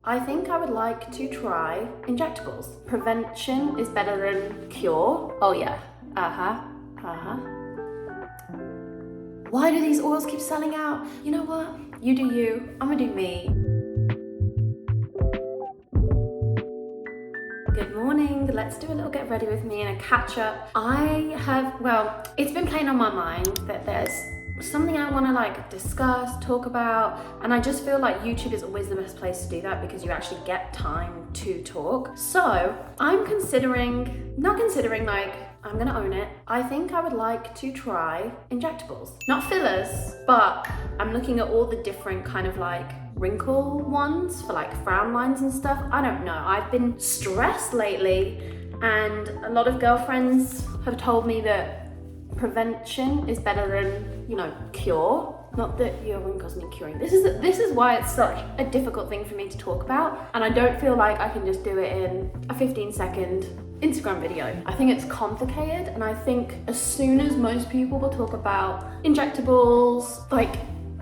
I think I would like to try injectables. Prevention is better than cure. Oh yeah, Why do these oils keep selling out? You know what? You do you, I'm gonna do me. Good morning, let's do a little get ready with me and a catch up. It's been playing on my mind that there's something I want to discuss, talk about, and I just feel like YouTube is always the best place to do that because you actually get time to talk. So I'm I'm gonna own it. I think I would like to try injectables. Not fillers, but I'm looking at all the different kind of wrinkle ones for frown lines and stuff. I don't know. I've been stressed lately and a lot of girlfriends have told me that prevention is better than, cure. Not that your wrinkles need curing. This is why it's such a difficult thing for me to talk about, and I don't feel like I can just do it in a 15-second Instagram video. I think it's complicated, and I think as soon as most people will talk about injectables,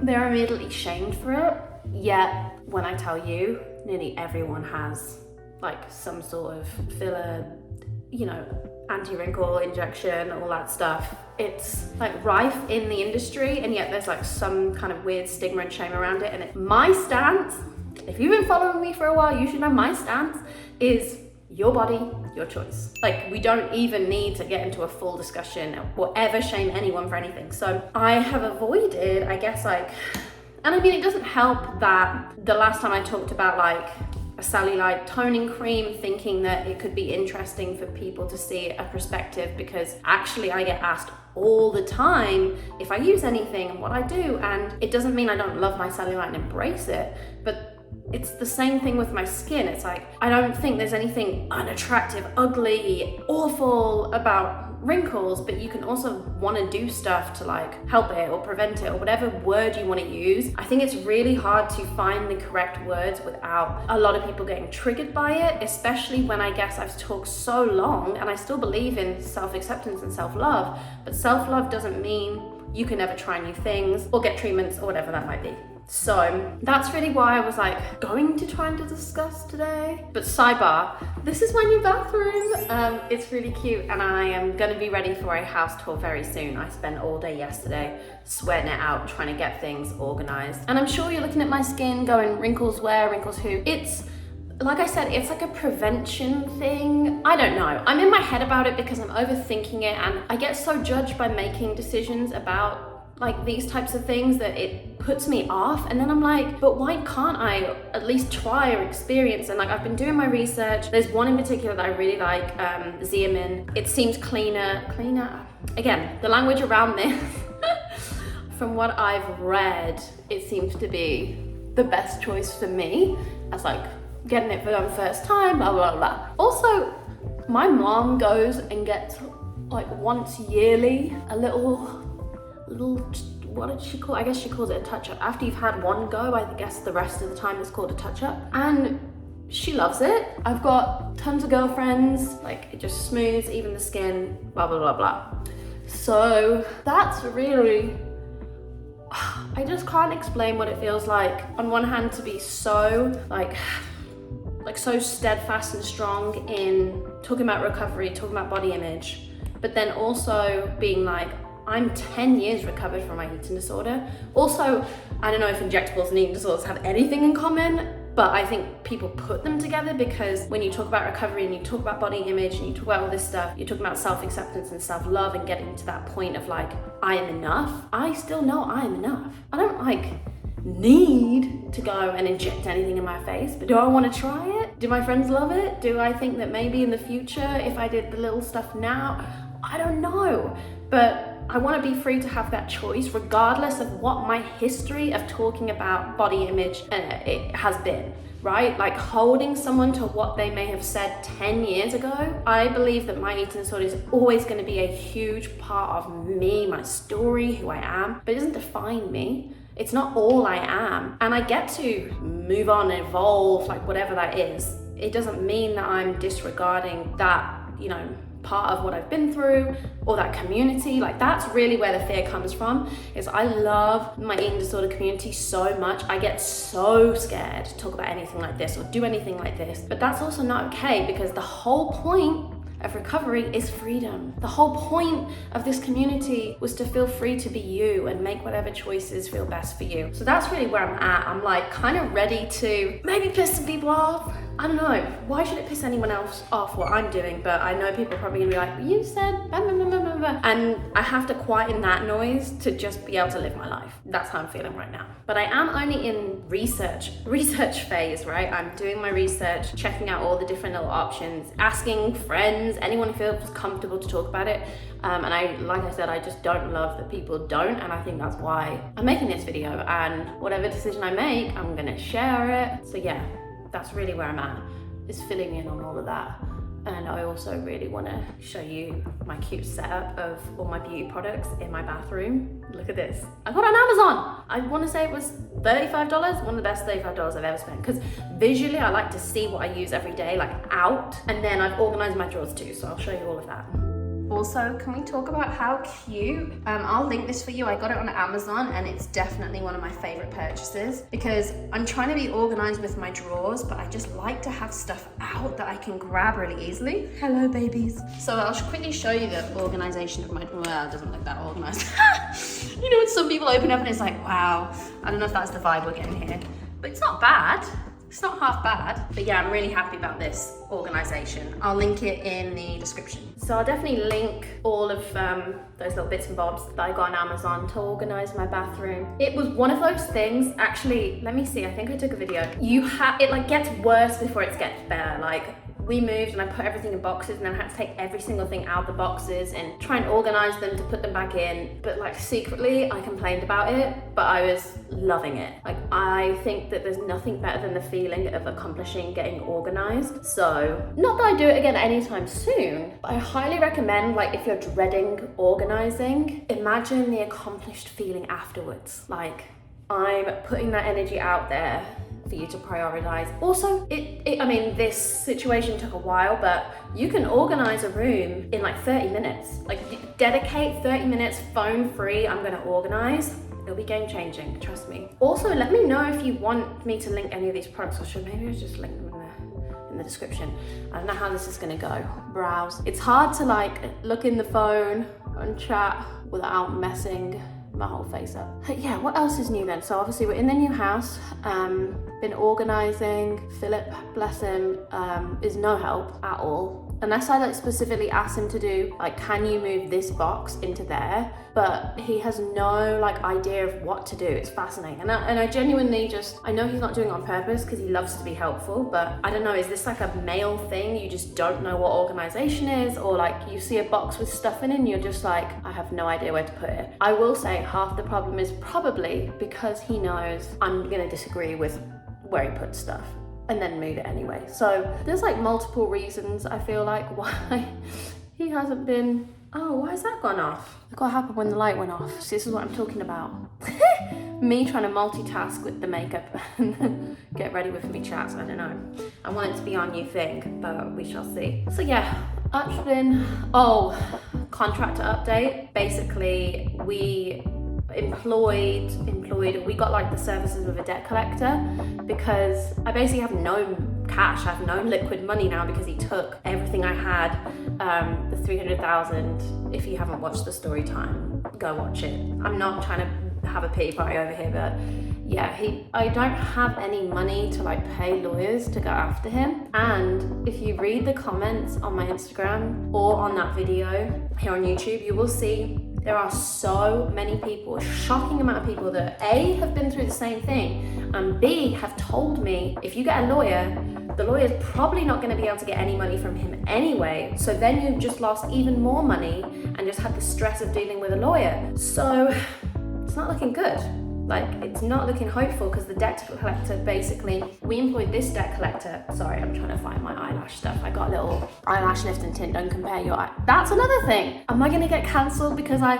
they're immediately shamed for it. Yet when I tell you, nearly everyone has some sort of filler, anti-wrinkle injection, all that stuff. It's rife in the industry, and yet there's some kind of weird stigma and shame around it. And my stance, if you've been following me for a while, you should know my stance is your body, your choice. We don't even need to get into a full discussion or ever shame anyone for anything. So I have avoided, I guess, and I mean, it doesn't help that the last time I talked about a cellulite toning cream, thinking that it could be interesting for people to see a perspective, because actually I get asked all the time if I use anything and what I do, and it doesn't mean I don't love my cellulite and embrace it, but it's the same thing with my skin. It's I don't think there's anything unattractive, ugly, awful about wrinkles, but you can also want to do stuff to help it or prevent it or whatever word you want to use. I think it's really hard to find the correct words without a lot of people getting triggered by it, especially when I guess I've talked so long and I still believe in self-acceptance and self-love, but self-love doesn't mean you can never try new things or get treatments or whatever that might be. So that's really why I was going to try and discuss today. But sidebar, this is my new bathroom. It's really cute, and I am gonna be ready for a house tour very soon. I spent all day yesterday sweating it out, trying to get things organized. And I'm sure you're looking at my skin going, wrinkles where, wrinkles who? It's, like I said, it's a prevention thing. I don't know. I'm in my head about it because I'm overthinking it, and I get so judged by making decisions about these types of things that it puts me off. And then I'm but why can't I at least try or experience? And I've been doing my research. There's one in particular that I really like, Zeamin. It seems cleaner. Again, the language around this, from what I've read, it seems to be the best choice for me as getting it for the first time, blah, blah, blah. Also, my mom goes and gets once yearly a little, what did she call it? I guess she calls it a touch-up. After you've had one go, I guess the rest of the time it's called a touch-up. And she loves it. I've got tons of girlfriends, it just smooths even the skin, blah, blah, blah, blah. So that's really, I just can't explain what it feels like. On one hand, to be so so steadfast and strong in talking about recovery, talking about body image, but then also being I'm 10 years recovered from my eating disorder. Also, I don't know if injectables and eating disorders have anything in common, but I think people put them together because when you talk about recovery and you talk about body image and you talk about all this stuff, you're talking about self-acceptance and self-love and getting to that point of I am enough. I still know I am enough. I don't need to go and inject anything in my face, but do I want to try it? Do my friends love it? Do I think that maybe in the future, if I did the little stuff now, I don't know, but I want to be free to have that choice regardless of what my history of talking about body image it has been, right? Holding someone to what they may have said 10 years ago. I believe that my eating disorder is always going to be a huge part of me, my story, who I am, but it doesn't define me. It's not all I am, and I get to move on, evolve, whatever that is. It doesn't mean that I'm disregarding that you know, part of what I've been through, or that community. Like, that's really where the fear comes from, is I love my eating disorder community so much. I get so scared to talk about anything like this or do anything like this, but that's also not okay, because the whole point of recovery is freedom. The whole point of this community was to feel free to be you and make whatever choices feel best for you. So that's really where I'm at. I'm like kind of ready to maybe piss some people off. I don't know, why should it piss anyone else off what I'm doing? But I know people are probably gonna be like, you said blah, blah, blah, blah, blah. And I have to quieten that noise to just be able to live my life. That's how I'm feeling right now. But I am only in research phase, right? I'm doing my research, checking out all the different little options, asking friends, anyone who feels comfortable to talk about it. And like I said, I just don't love that people don't, and I think that's why I'm making this video, and whatever decision I make, I'm gonna share it. So yeah, that's really where I'm at, is filling in on all of that. And I also really want to show you my cute setup of all my beauty products in my bathroom. Look at this. I got it on Amazon. I want to say it was $35, one of the best $35 I've ever spent, because visually I like to see what I use every day, like out, and then I've organized my drawers too, so I'll show you all of that. Also, can we talk about how cute? I'll link this for you. I got it on Amazon, and it's definitely one of my favorite purchases, because I'm trying to be organized with my drawers, but I just like to have stuff out that I can grab really easily. Hello, babies. So I'll quickly show you the organization of my drawer. Well, it doesn't look that organized. You know, when some people open up and it's like, wow. I don't know if that's the vibe we're getting here, but it's not bad. It's not half bad, but yeah, I'm really happy about this organization. I'll link it in the description. So I'll definitely link all of those little bits and bobs that I got on Amazon to organize my bathroom. It was one of those things, actually, let me see, I think I took a video. It like gets worse before it gets better. Like, we moved and I put everything in boxes, and then I had to take every single thing out of the boxes and try and organize them to put them back in. But like, secretly I complained about it, but I was loving it. Like, I think that there's nothing better than the feeling of accomplishing getting organized. So not that I do it again anytime soon, but I highly recommend, like, if you're dreading organizing, imagine the accomplished feeling afterwards. Like, I'm putting that energy out there for you to prioritize. Also, I mean, this situation took a while, but you can organize a room in like 30 minutes. Like, dedicate 30 minutes, phone free, I'm gonna organize. It'll be game changing, trust me. Also, let me know if you want me to link any of these products, or maybe I'll just link them in the description. I don't know how this is gonna go. Browse. It's hard to like look in the phone and chat without messing my whole face up. Yeah, what else is new then? So obviously we're in the new house, been organizing. Philip, bless him, is no help at all. Unless I like specifically ask him to do, like, can you move this box into there? But he has no like idea of what to do. It's fascinating. And I genuinely just, I know he's not doing it on purpose because he loves to be helpful, but I don't know, is this like a male thing? You just don't know what organization is, or like you see a box with stuff in it and you're just like, I have no idea where to put it. I will say half the problem is probably because he knows I'm gonna disagree with where he puts stuff, and then move it anyway. So there's like multiple reasons, I feel like, why he hasn't been. Oh, why has that gone off? Look what happened when the light went off. So this is what I'm talking about. Me trying to multitask with the makeup and get ready with me chats. I don't know. I want it to be our new thing, but we shall see. So yeah, contractor update. Basically, we we got like the services of a debt collector, because I basically have no cash, I have no liquid money now, because he took everything I had, the 300,000. If you haven't watched the story time, go watch it. I'm not trying to have a pity party over here, but yeah, I don't have any money to like pay lawyers to go after him. And if you read the comments on my Instagram or on that video here on YouTube, you will see there are so many people, a shocking amount of people, that A, have been through the same thing, and B, have told me, if you get a lawyer, the lawyer's probably not going to be able to get any money from him anyway, so then you've just lost even more money and just had the stress of dealing with a lawyer. So it's not looking good. Like, it's not looking hopeful, because the debt collector, basically, we employed this debt collector. Sorry, I'm trying to find my eyelash stuff. I got a little eyelash lift and tint. Don't compare your eye. That's another thing. Am I gonna get cancelled because I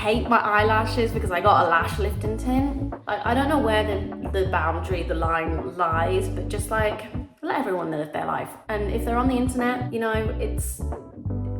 hate my eyelashes because I got a lash lift and tint? I don't know where the boundary, the line lies, but just like, let everyone live their life. And if they're on the internet, you know, it's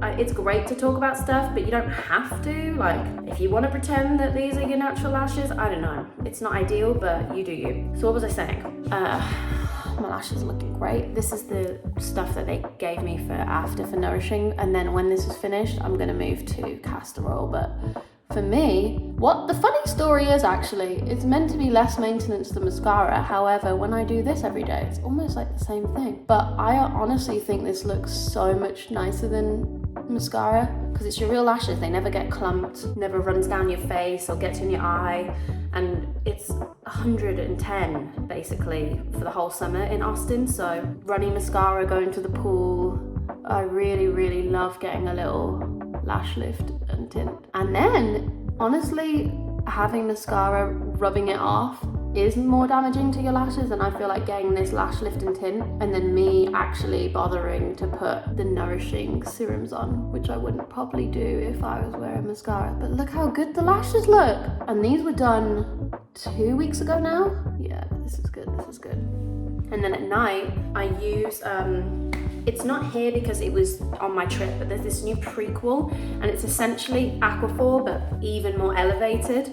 it's great to talk about stuff, but you don't have to. Like, if you want to pretend that these are your natural lashes, I don't know. It's not ideal, but you do you. So what was I saying? My lashes are looking great. This is the stuff that they gave me for nourishing, and then when this is finished, I'm gonna move to castor oil. But for me, what the funny story is, actually, it's meant to be less maintenance than mascara. However, when I do this every day, it's almost like the same thing. But I honestly think this looks so much nicer than mascara, because it's your real lashes. They never get clumped, never runs down your face or gets in your eye. And it's 110 basically for the whole summer in Austin. So running mascara, going to the pool, I really love getting a little lash lift and tint. And then honestly, having mascara rubbing it off is more damaging to your lashes, and I feel like getting this lash lift and tint, and then me actually bothering to put the nourishing serums on, which I wouldn't probably do if I was wearing mascara. But look how good the lashes look. And these were done 2 weeks ago now. Yeah, this is good, this is good. And then at night, I use, it's not here because it was on my trip, but there's this new prequel, and it's essentially Aquaphor, but even more elevated.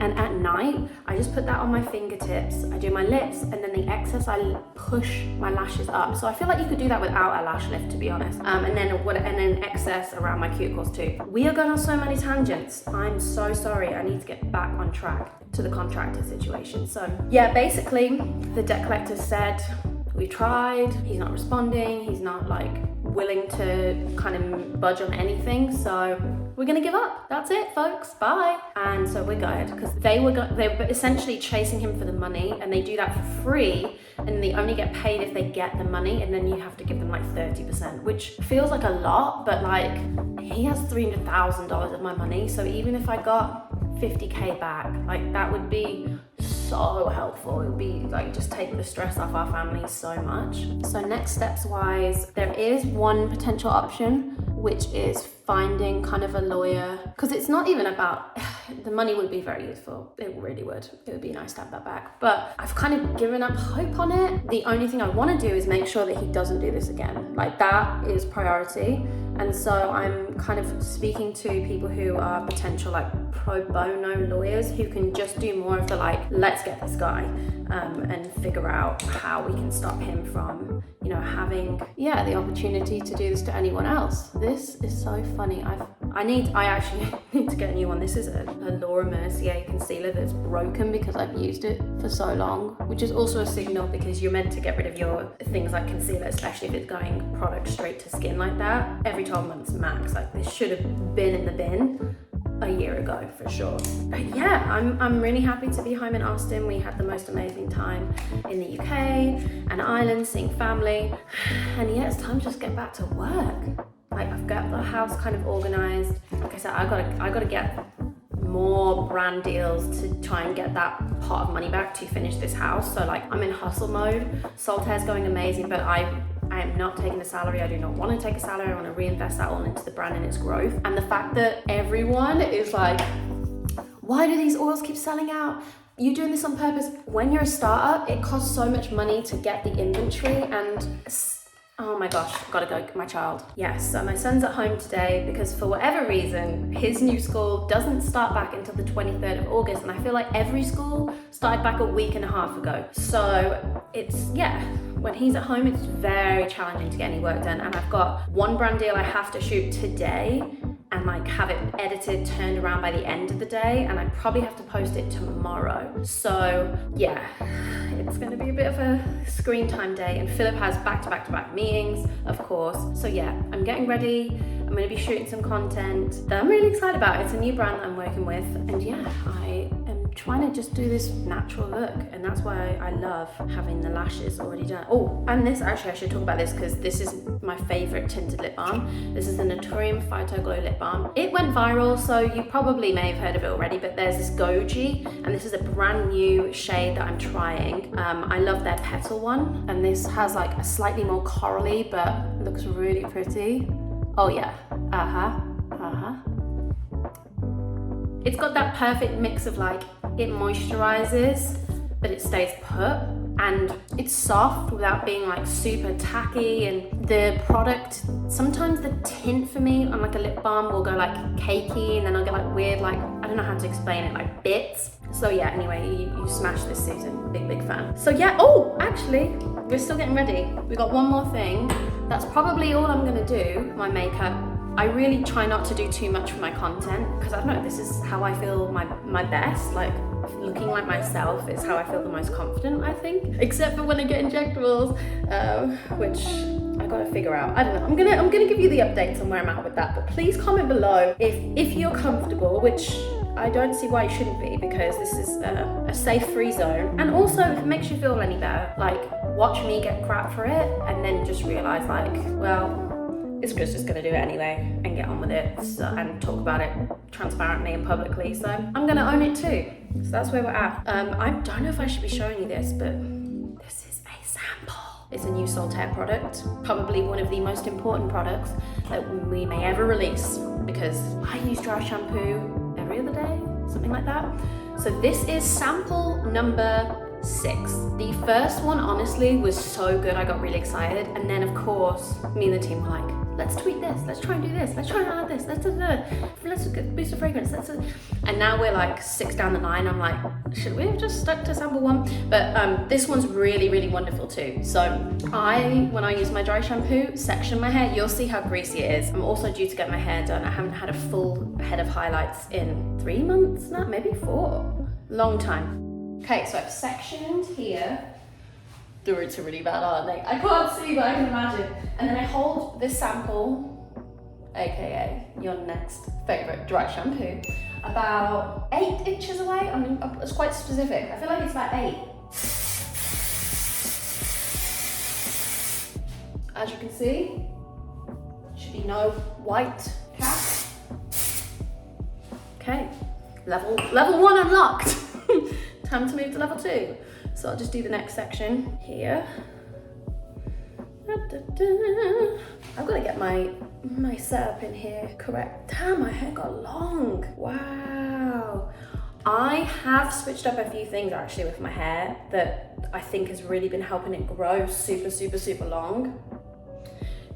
And at night, I just put that on my fingertips, I do my lips, and then the excess, I push my lashes up. So I feel like you could do that without a lash lift, to be honest. And then excess around my cuticles too. We are going on so many tangents. I'm so sorry. I need to get back on track to the contractor situation. So yeah, basically, the debt collector said, we tried, he's not responding, he's not like willing to kind of budge on anything, so we're gonna give up. That's it, folks, bye. And so we're good, because they were essentially chasing him for the money, and they do that for free, and they only get paid if they get the money, and then you have to give them like 30%, which feels like a lot, but like, he has $300,000 of my money, so even if I got 50K back, like that would be so helpful. It would be like just take the stress off our family so much. So next steps wise, there is one potential option, which is finding kind of a lawyer, because it's not even about, the money would be very useful. It really would. It would be nice to have that back. But I've kind of given up hope on it. The only thing I want to do is make sure that he doesn't do this again. Like, that is priority. And so I'm kind of speaking to people who are potential like pro bono lawyers who can just do more of the like, let's get this guy and figure out how we can stop him from, you know, having, the opportunity to do this to anyone else. This is so funny. I actually need to get a new one. This is a Laura Mercier concealer that's broken because I've used it for so long, which is also a signal, because you're meant to get rid of your things like concealer, especially if it's going product straight to skin like that, every 12 months max. Like, this should have been in the bin a year ago for sure. But yeah, I'm really happy to be home in Austin. We had the most amazing time in the UK and Ireland, seeing family, and yeah, it's time to just get back to work. Like, I've got the house kind of organized. Like I said, I gotta get more brand deals to try and get that pot of money back to finish this house. So like, I'm in hustle mode. Soltaire's going amazing, but I am not taking a salary. I do not want to take a salary. I want to reinvest that all into the brand and its growth. And the fact that everyone is like, why do these oils keep selling out? You're doing this on purpose. When you're a startup, it costs so much money to get the inventory, and oh my gosh, gotta go get my child. Yes, so my son's at home today because for whatever reason, his new school doesn't start back until the 23rd of August. And I feel like every school started back a week and a half ago. So it's, when he's at home, it's very challenging to get any work done. And I've got one brand deal I have to shoot today and like have it edited, turned around by the end of the day. And I probably have to post it tomorrow. So yeah, it's gonna be a bit of a screen time day. And Philip has back-to-back meetings, of course. So yeah, I'm getting ready. I'm gonna be shooting some content that I'm really excited about. It's a new brand that I'm working with. And yeah, I am trying to just do this natural look. And that's why I love having the lashes already done. Oh, and this, actually I should talk about this because this is my favorite tinted lip balm. This is the Naturium Phyto Glow Lip Balm. It went viral, so you probably may have heard of it already, but there's this Goji, and this is a brand new shade that I'm trying. I love their petal one, and this has like a slightly more corally, but looks really pretty. Oh yeah, It's got that perfect mix of like, it moisturizes, but it stays put. and it's soft without being like super tacky. And the product, sometimes the tint for me on like a lip balm will go like cakey, and then I'll get like weird, like, I don't know how to explain it, like bits. So yeah, anyway, you smashed this, Susan. Big fan. So yeah, oh, actually, we're still getting ready. We got one more thing. That's probably all I'm gonna do, my makeup. I really try not to do too much for my content, because I don't know, this is how I feel my best. Like, looking like myself is how I feel the most confident, I think. Except for when I get injectables, which I gotta figure out. I don't know. I'm gonna give you the updates on where I'm at with that. But please comment below if you're comfortable, which I don't see why you shouldn't be, because this is a safe, free zone. And also, if it makes you feel any better, like, watch me get crap for it, and then just realize, like, well, Iskra's just gonna do it anyway and get on with it, and talk about it transparently and publicly. So I'm gonna own it too. So that's where we're at. I don't know if I should be showing you this, but this is a sample. It's a new Soltaire product, probably one of the most important products that we may ever release, because I use dry shampoo every other day, something like that. So this is sample number 6. The first one honestly was so good, I got really excited, and then of course me and the team were like, let's tweak this, let's try and do this, let's try and add this, let's boost the fragrance, and now we're like 6 down the line. I'm like, should we have just stuck to sample 1? But this one's really wonderful too. So when I use my dry shampoo, section my hair, you'll see how greasy it is. I'm also due to get my hair done. I haven't had a full head of highlights in 3 months now, maybe 4, long time. Okay, so I've sectioned here. The roots are really bad, aren't they? I can't see, but I can imagine. And then I hold this sample, AKA your next favorite dry shampoo, about 8 inches away. I mean, it's quite specific. I feel like it's about 8. As you can see, should be no white cap. Okay, level 1 unlocked. Time to move to level 2. So I'll just do the next section here. I've got to get my setup in here correct. Damn, my hair got long. Wow. I have switched up a few things actually with my hair that I think has really been helping it grow super long.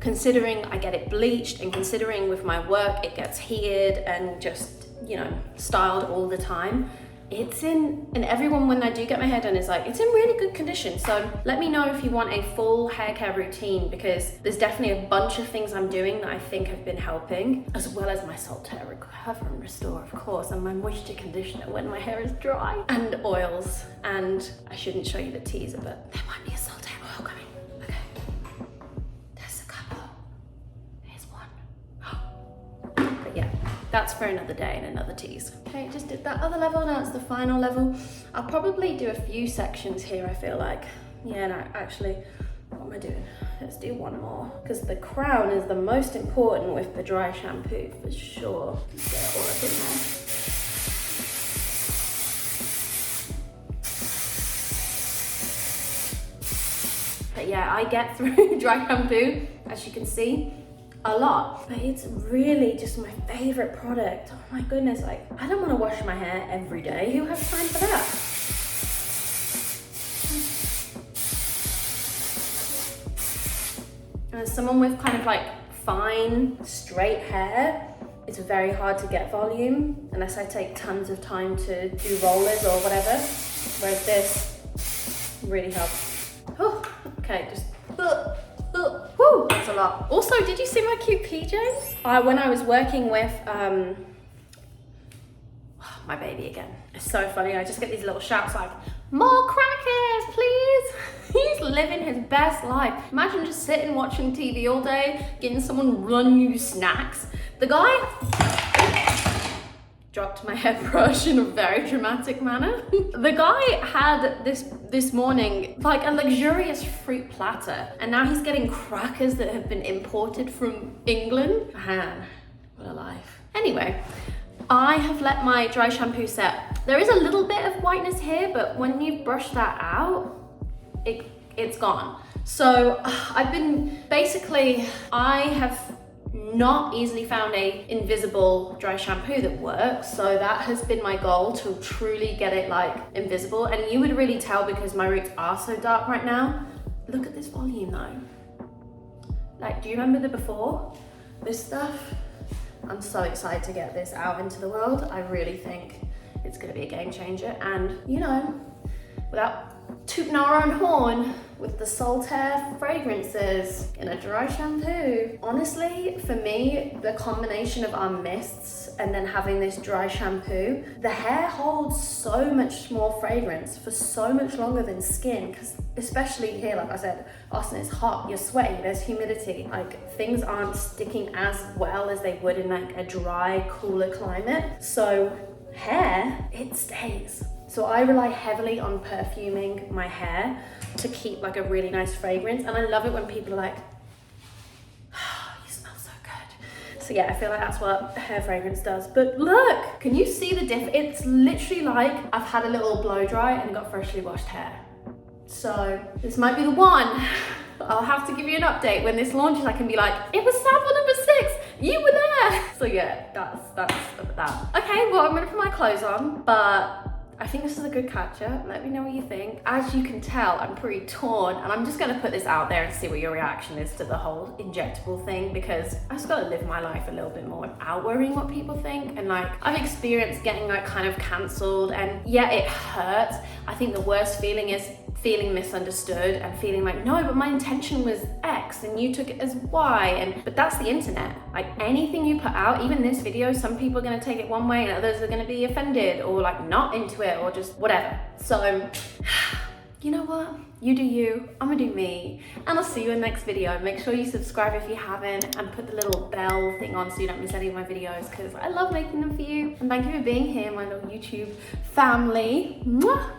Considering I get it bleached, and considering with my work it gets heated and just, you know, styled all the time. And everyone, when I do get my hair done, is like, it's in really good condition. So let me know if you want a full hair care routine, because there's definitely a bunch of things I'm doing that I think have been helping, as well as my Soltaire Recover and Restore, of course, and my moisture conditioner when my hair is dry, and oils. And I shouldn't show you the teaser, but there might be a Soltaire oil coming. Okay, there's a couple. Here's one. But yeah, that's for another day and another tease. Okay, just did that other level, now it's the final level. I'll probably do a few sections here, I feel like. Yeah, no, actually, what am I doing? Let's do one more, because the crown is the most important with the dry shampoo, for sure. Get it all up in there. But yeah, I get through dry shampoo, as you can see, a lot, but it's really just my favorite product. Oh my goodness, like, I don't want to wash my hair every day. Who has time for that? And as someone with kind of like fine, straight hair, it's very hard to get volume unless I take tons of time to do rollers or whatever, whereas this really helps. Oh, okay, just woo, that's a lot. Also, did you see my cute PJs? When I was working with my baby again. It's so funny, I just get these little shouts like, more crackers, please. He's living his best life. Imagine just sitting watching TV all day, getting someone run you snacks. The guy dropped my hairbrush in a very dramatic manner. The guy had this morning like a luxurious fruit platter, and now he's getting crackers that have been imported from England. Man, what a life. Anyway, I have let my dry shampoo set. There is a little bit of whiteness here, but when you brush that out, it's gone. So I have not easily found a invisible dry shampoo that works. So that has been my goal, to truly get it like invisible. And you would really tell because my roots are so dark right now. Look at this volume though. Like, do you remember the before? This stuff? I'm so excited to get this out into the world. I really think it's gonna be a game changer. And you know, without tooting our own horn, with the Solitaire fragrances in a dry shampoo. Honestly, for me, the combination of our mists and then having this dry shampoo, the hair holds so much more fragrance for so much longer than skin, because especially here, like I said, Austin, it's hot, you're sweaty, there's humidity. Like, things aren't sticking as well as they would in like a dry, cooler climate. So hair, it stays. So I rely heavily on perfuming my hair to keep like a really nice fragrance. And I love it when people are like, oh, you smell so good. So yeah, I feel like that's what hair fragrance does. But look, can you see the difference? It's literally like I've had a little blow dry and got freshly washed hair. So this might be the one. I'll have to give you an update when this launches. I can be like, it was sample number 6, you were there. So yeah, that's that. Okay, well, I'm gonna put my clothes on, but I think this is a good catch-up. Let me know what you think. As you can tell, I'm pretty torn, and I'm just gonna put this out there and see what your reaction is to the whole injectable thing, because I just gotta live my life a little bit more without worrying what people think. And like, I've experienced getting like kind of cancelled, and yeah, it hurts. I think the worst feeling is feeling misunderstood and feeling like, no, but my intention was X and you took it as Y. But that's the internet. Like, anything you put out, even this video, some people are gonna take it one way and others are gonna be offended or like not into it or just whatever. So, you know what? You do you, I'm gonna do me. And I'll see you in the next video. Make sure you subscribe if you haven't, and put the little bell thing on so you don't miss any of my videos, because I love making them for you. And thank you for being here, my little YouTube family. Mwah!